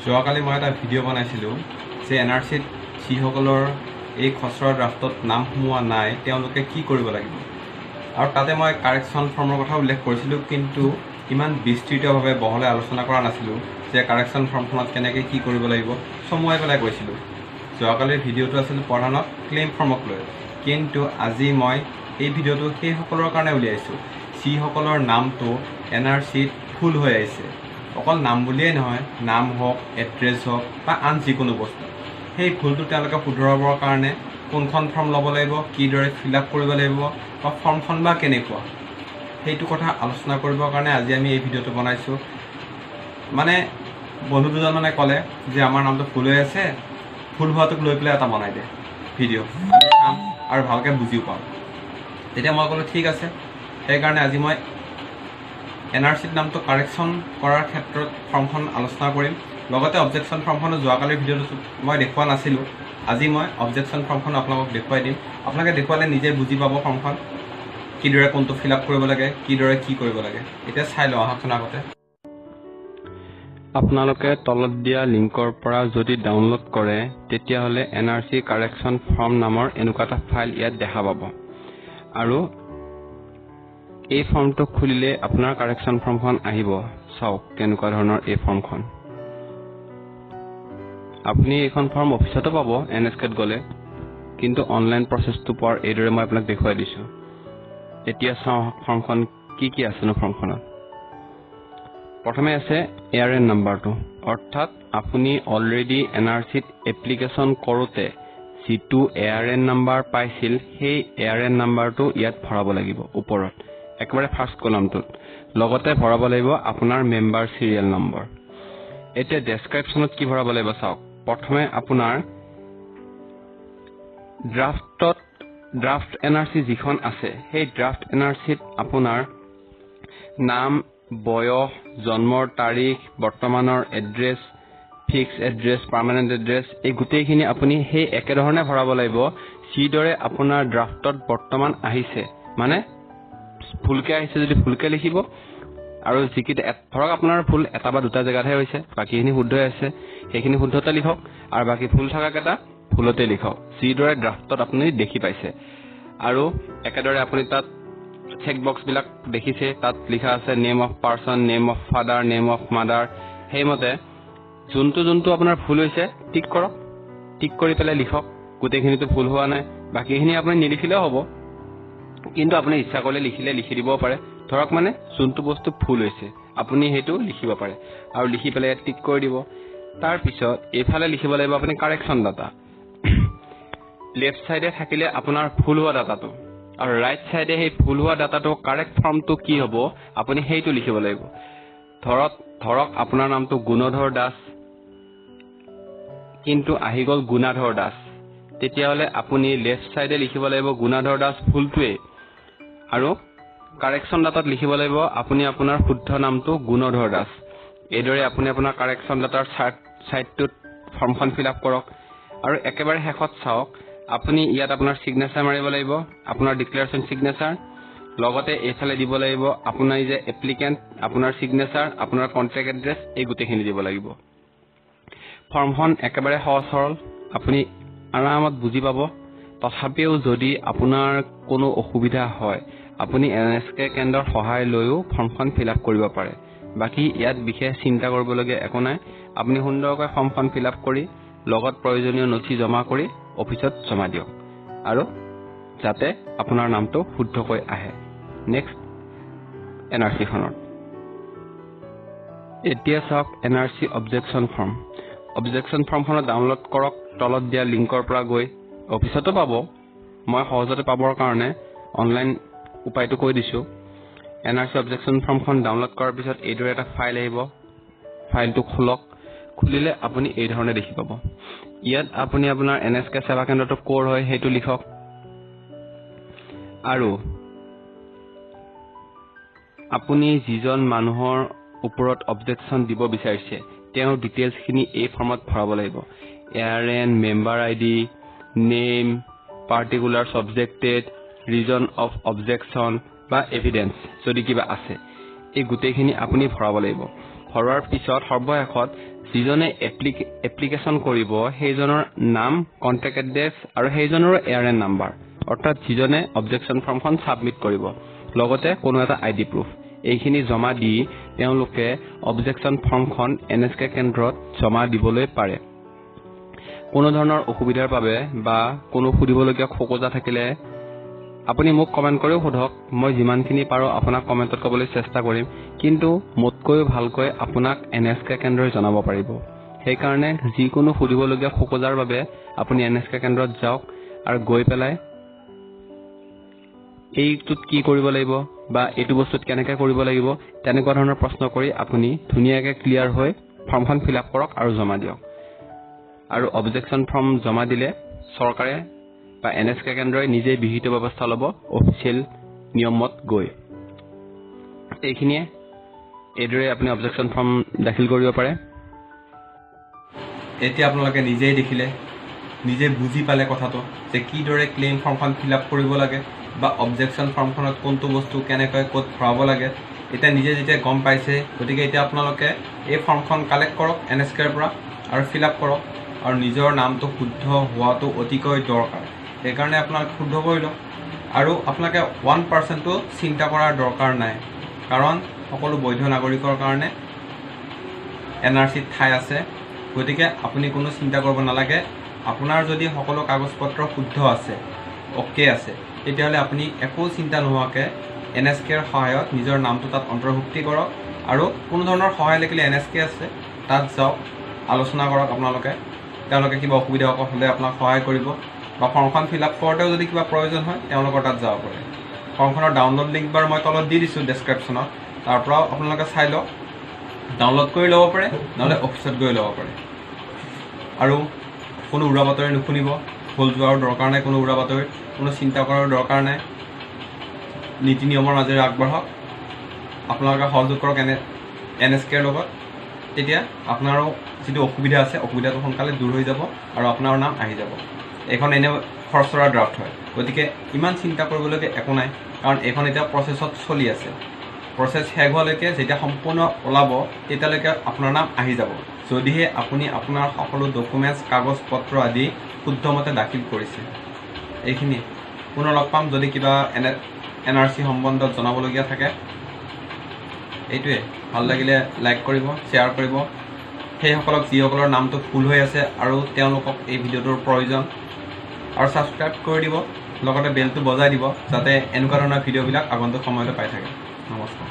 যোৱাকালি মই এটা ভিডিঅ' বনাইছিলোঁ যে এনআৰচিত যিসকলৰ এই খচৰা ড্ৰাফটত নাম সোমোৱা নাই তেওঁলোকে কি কৰিব লাগিব আৰু তাতে মই কাৰেকশ্যন ফৰ্মৰ কথা উল্লেখ কৰিছিলোঁ, কিন্তু ইমান বিস্তৃতভাৱে বহলাই আলোচনা কৰা নাছিলোঁ যে কাৰেকশ্যন ফৰ্মখনত কেনেকৈ কি কৰিব লাগিব চমুৱাই পেলাই কৈছিলোঁ। যোৱাকালিৰ ভিডিঅ'টো আছিল প্ৰধানত ক্লেইম ফৰ্মক লৈ, কিন্তু আজি মই এই ভিডিঅ'টো সেইসকলৰ কাৰণে উলিয়াইছোঁ যিসকলৰ নামটো এনআৰচিত ভুল হৈ আহিছে। অকল নাম বুলিয়েই নহয়, নাম হওক, এড্ৰেছ হওক বা আন যিকোনো বস্তু, সেই ভুলটো তেওঁলোকে শুধৰাবৰ কাৰণে কোনখন ফৰ্ম ল'ব লাগিব, কিদৰে ফিল আপ কৰিব লাগিব বা ফৰ্মখন বা কেনেকুৱা, সেইটো কথা আলোচনা কৰিবৰ কাৰণে আজি আমি এই ভিডিঅ'টো বনাইছোঁ। মানে বন্ধু দুজনমানে ক'লে যে আমাৰ নামটো ভুল হৈ আছে, ভুল হোৱাটোক লৈ পেলাই এটা বনাই দে ভিডিঅ' চাম আৰু ভালকৈ বুজিও পাম। তেতিয়া মই ক'লোঁ ঠিক আছে। সেইকাৰণে আজি মই এনআৰচিত নামটো কাৰেকশ্যন কৰাৰ ক্ষেত্ৰত ফৰ্মখন আলোচনা কৰিম। লগতে অবজেকশ্যন ফৰ্মখনো যোৱাকালিৰ ভিডিঅ'টো মই দেখুওৱা নাছিলোঁ, আজি মই অবজেকশ্যন ফৰ্মখন আপোনালোকক দেখুৱাই দিম। আপোনালোকে দেখুৱালে নিজে বুজি পাব ফৰ্মখন কিদৰে কোনটো ফিল আপ কৰিব লাগে, কিদৰে কি কৰিব লাগে। এতিয়া চাই লওঁ আহকচোন। আগতে আপোনালোকে তলত দিয়া লিংকৰ পৰা যদি ডাউনলোড কৰে তেতিয়াহ'লে এনআৰচি কাৰেকশ্যন ফৰ্ম নামৰ এনেকুৱা এটা ফাইল ইয়াত দেখা পাব, আৰু এই ফৰ্মটো খুলিলে আপোনাৰ কাৰেকশ্যন ফৰ্মখন আহিব। চাওক কেনেকুৱা ধৰণৰ এই ফৰ্মখন। আপুনি এইখন ফৰ্ম অফিচতো পাব NSKত গ'লে, কিন্তু অনলাইন প্ৰচেছটো পোৱাৰ এইদৰে মই আপোনাক দেখুৱাই দিছোঁ। এতিয়া চাওঁ ফৰ্মখন কি আছেনো ফৰ্মখনত। প্ৰথমে আছে ARN নাম্বাৰটো, অৰ্থাৎ আপুনি অলৰেডি এনআৰচিত এপ্লিকেশ্যন কৰোঁতে যিটো ARN নাম্বাৰ পাইছিল সেই ARN নাম্বাৰটো ইয়াত ভৰাব লাগিব ওপৰত একেবাৰে ফাৰ্ষ্ট কলামটোত। লগতে ভৰাব লাগিব আপোনাৰ মেম্বাৰ চিৰিয়েল নম্বৰ। এতিয়া ডেছক্ৰিপশ্যনত কি ভৰাব লাগিব চাওক। প্ৰথমে আপোনাৰ ড্ৰাফ্ট এনআৰচি যিখন আছে সেই ড্ৰাফ্ট এনআৰচিত আপোনাৰ নাম, বয়স, জন্মৰ তাৰিখ, বৰ্তমানৰ address, fix address, permanent address, এই গোটেইখিনি আপুনি সেই একেধৰণে ভৰাব লাগিব যিদৰে আপোনাৰ ড্ৰাফ্টত বৰ্তমান আহিছে। মানে ভুলকৈ আহিছে যদি ভুলকৈ লিখিব, আৰু যিকেইটা ধৰক আপোনাৰ ভুল এটা বা দুটা জেগাতহে হৈছে, বাকীখিনি শুদ্ধ আছে সেইখিনি শুদ্ধতে লিখক, আৰু বাকী ভুল থকাকেইটা ভুলতে লিখক যিদৰে ড্ৰাফ্টত আপুনি দেখি পাইছে। আৰু একেদৰে আপুনি তাত চেক বক্সবিলাক দেখিছে, তাত লিখা আছে name of person, name of father, name of mother. সেইমতে যোনটো আপোনাৰ ভুল হৈছে টিক কৰক, টিক কৰি পেলাই লিখক। গোটেইখিনিতো ভুল হোৱা নাই, বাকীখিনি আপুনি নিলিখিলেও হ'ব, কিন্তু আপুনি ইচ্ছা কৰিলে লিখি দিব পাৰে। ধৰক মানে যোনটো বস্তু ভুল হৈছে আপুনি সেইটো লিখিব পাৰে, আৰু লিখি পেলাই ইয়াত টিক কৰি দিব। তাৰপিছত এইফালে লিখিব লাগিব আপুনি কাৰেকশ্যন ডাটা। লেফ্ট চাইডে থাকিলে আপোনাৰ ভুল হোৱা ডাটাটো, আৰু ৰাইট চাইডে সেই ভুল হোৱা ডাটাটো কাৰেক্ট ফৰ্মটো কি হ'ব আপুনি সেইটো লিখিব লাগিব। ধৰক আপোনাৰ নামটো গুণধৰ দাস, কিন্তু আহি গ'ল গুণাধৰ দাস, তেতিয়াহ'লে আপুনি লেফ্ট চাইডে লিখিব লাগিব গুণাধৰ দাস ভুলটোৱেই, আৰু কাৰেকশ্যন ডাটাত লিখিব লাগিব আপুনি আপোনাৰ শুদ্ধ নামটো গুণধৰ দাস। এইদৰে আপুনি আপোনাৰ কাৰেকশ্যন ডাটাৰ চাইডটোত ফৰ্মখন ফিল আপ কৰক। আৰু একেবাৰে শেষত চাওক, আপুনি ইয়াত আপোনাৰ ছিগনেচাৰ মাৰিব লাগিব, আপোনাৰ ডিক্লেৰেশ্যন ছিগনেচাৰ। লগতে এইফালে দিব লাগিব আপোনাৰ যে এপ্লিকেণ্ট, আপোনাৰ ছিগনেচাৰ, আপোনাৰ কণ্টেক্ট এড্ৰেছ, এই গোটেইখিনি দিব লাগিব। ফৰ্মখন একেবাৰে সহজ সৰল, আপুনি আৰামত বুজি পাব। তথাপিও যদি আপোনাৰ কোনো অসুবিধা হয় আপুনি NSK কেন্দ্ৰৰ সহায় লৈও ফৰ্মখন ফিল আপ কৰিব পাৰে। বাকী ইয়াত বিশেষ চিন্তা কৰিবলগীয়া একো নাই। আপুনি সুন্দৰকৈ ফৰ্মখন ফিল আপ কৰি লগত প্ৰয়োজনীয় নথি জমা কৰি অফিচত জমা দিয়ক, আৰু যাতে আপোনাৰ নামটো শুদ্ধকৈ আহে নেক্সট NRCখনত। এতিয়া চাওক NRC অবজেকশ্যন ফৰ্ম। অবজেকশ্যন ফৰ্মখনত ডাউনলোড কৰক তলত দিয়া লিংকৰ পৰা গৈ। অফিচতো পাব, মই সহজতে পাবৰ কাৰণে অনলাইন উপায়টো কৈ দিছোঁ। NRC অবজেকশ্যন ফৰ্মখন ডাউনলোড কৰাৰ পিছত এইদৰে এটা ফাইল আহিব। ফাইলটো খোলক, খুলিলে আপুনি এই ধৰণে দেখি পাব। ইয়াত আপুনি আপোনাৰ NSK সেৱা কেন্দ্ৰটো ক'ৰ হয় সেইটো লিখক, আৰু আপুনি যিজন মানুহৰ ওপৰত অবজেকশ্যন দিব বিচাৰিছে তেওঁৰ ডিটেইলছখিনি এই ফৰ্মত ভৰাব লাগিব। ARN, member ID, name, particular subjected, reason of objection বা এভিডেন্স যদি কিবা আছে, এই গোটেইখিনি আপুনি ভৰাব লাগিব। ভৰোৱাৰ পিছত সৰ্বশেষত যিজনে এপ্লিকেশ্যন কৰিব সেইজনৰ নাম, কণ্টেক্ট এড্ৰেছ আৰু সেইজনৰ এয়াৰএন নাম্বাৰ, অৰ্থাৎ যিজনে অবজেকশ্যন ফৰ্মখন ছাবমিট কৰিব, লগতে কোনো এটা ID প্ৰুফ, এইখিনি জমা দি তেওঁলোকে অবজেকশ্যন ফৰ্মখন NSK কেন্দ্ৰত জমা দিবলৈ পাৰে। কোনো ধৰণৰ অসুবিধাৰ বাবে বা কোনো সুধিবলগীয়া খোকোজা থাকিলে আপুনি মোক কমেণ্ট কৰিও সোধক, মই যিমানখিনি পাৰোঁ আপোনাক কমেণ্টত ক'বলৈ চেষ্টা কৰিম, কিন্তু মোতকৈও ভালকৈ আপোনাক NSK কেন্দ্ৰই জনাব পাৰিব। সেইকাৰণে যিকোনো সুধিবলগীয়া খোকোজাৰ বাবে আপুনি NSK কেন্দ্ৰত যাওক আৰু গৈ পেলাই এইটোত কি কৰিব লাগিব বা এইটো বস্তুত কেনেকৈ কৰিব লাগিব তেনেকুৱা ধৰণৰ প্ৰশ্ন কৰি আপুনি ধুনীয়াকৈ ক্লিয়াৰ হৈ ফৰ্মখন ফিল আপ কৰক আৰু জমা দিয়ক। আৰু অবজেকশ্যন ফৰ্ম জমা দিলে চৰকাৰে বা NSK কেন্দ্ৰই নিজেই বিহিত ব্যৱস্থা ল'ব অফিচিয়েল নিয়মত গৈ। এইখিনিয়ে, এইদৰে আপুনি অবজেকশ্যন ফৰ্ম দাখিল কৰিব পাৰে। এতিয়া আপোনালোকে নিজেই দেখিলে, নিজে বুজি পালে কথাটো যে কিদৰে ক্লেইম ফৰ্মখন ফিল আপ কৰিব লাগে বা অবজেকশ্যন ফৰ্মখনত কোনটো বস্তু কেনেকৈ ক'ত ভৰাব লাগে। এতিয়া নিজে যেতিয়া গম পাইছে, গতিকে এতিয়া আপোনালোকে এই ফৰ্মখন কালেক্ট কৰক NSKৰ পৰা আৰু ফিল আপ কৰক। আৰু নিজৰ নামটো শুদ্ধ হোৱাটো অতিকৈ দৰকাৰ, সেইকাৰণে আপোনালোকে শুদ্ধ কৰি লওক। আৰু আপোনালোকে 1%ও চিন্তা কৰাৰ দৰকাৰ নাই, কাৰণ সকলো বৈধ নাগৰিকৰ কাৰণে NRCত ঠাই আছে। গতিকে আপুনি কোনো চিন্তা কৰিব নালাগে। আপোনাৰ যদি সকলো কাগজ পত্ৰ শুদ্ধ আছে, অ'কে আছে, তেতিয়াহ'লে আপুনি একো চিন্তা নোহোৱাকৈ NSKৰ সহায়ত নিজৰ নামটো তাত অন্তৰ্ভুক্তি কৰক। আৰু কোনো ধৰণৰ সহায় লাগিলে NSK আছে, তাত যাওক, আলোচনা কৰক। তেওঁলোকে কিবা অসুবিধা হ'লে আপোনাক সহায় কৰিব, বা ফৰ্মখন ফিল আপ কৰোঁতেও যদি কিবা প্ৰয়োজন হয় তেওঁলোকৰ তাত যাব পাৰে। ফৰ্মখনৰ ডাউনলোড লিংক বাৰু মই তলত দি দিছোঁ ডেছক্ৰিপশ্যনত, তাৰ পৰাও আপোনালোকে চাই লওক, ডাউনলোড কৰি ল'ব পাৰে, নহ'লে অফিচত গৈ ল'ব পাৰে। আৰু কোনো উৰা বাতৰি নুশুনিব, ভুল যোৱাৰ দৰকাৰ নাই, কোনো উৰা বাতৰি কোনো চিন্তা কৰাৰ দৰকাৰ নাই। নীতি নিয়মৰ মাজেৰে আগবাঢ়ক, আপোনালোকে সহযোগ কৰক NSKৰ লগত, তেতিয়া আপোনাৰো যিটো অসুবিধা আছে অসুবিধাটো সোনকালে দূৰ হৈ যাব আৰু আপোনাৰ নাম আহি যাব। এইখন এনেও খৰচৰা ড্ৰাফ্ট হয়, গতিকে ইমান চিন্তা কৰিবলগীয়া একো নাই, কাৰণ এইখন এতিয়া প্ৰচেছত চলি আছে। প্ৰচেছ শেষ হোৱালৈকে যেতিয়া সম্পূৰ্ণ ওলাব তেতিয়ালৈকে আপোনাৰ নাম আহি যাব, যদিহে আপুনি আপোনাৰ সকলো ডকুমেণ্টছ, কাগজ পত্ৰ আদি শুদ্ধমতে দাখিল কৰিছে। এইখিনি পুনৰ লগ পাম। যদি কিবা NRC সম্বন্ধত জনাবলগীয়া থাকে, এইটোৱে। ভাল লাগিলে লাইক কৰিব, শ্বেয়াৰ কৰিব। সেইসকলক যিসকলৰ নামটো ভুল হৈ আছে আৰু তেওঁলোকক এই ভিডিঅ'টোৰ প্ৰয়োজন, আৰু ছাবস্ক্ৰাইব কৰি দিব, লগতে বেলটো বজাই দিব, যাতে এনেকুৱা ধৰণৰ ভিডিঅ'বিলাক আগন্তুক সময়তে পাই থাকে। নমস্কাৰ।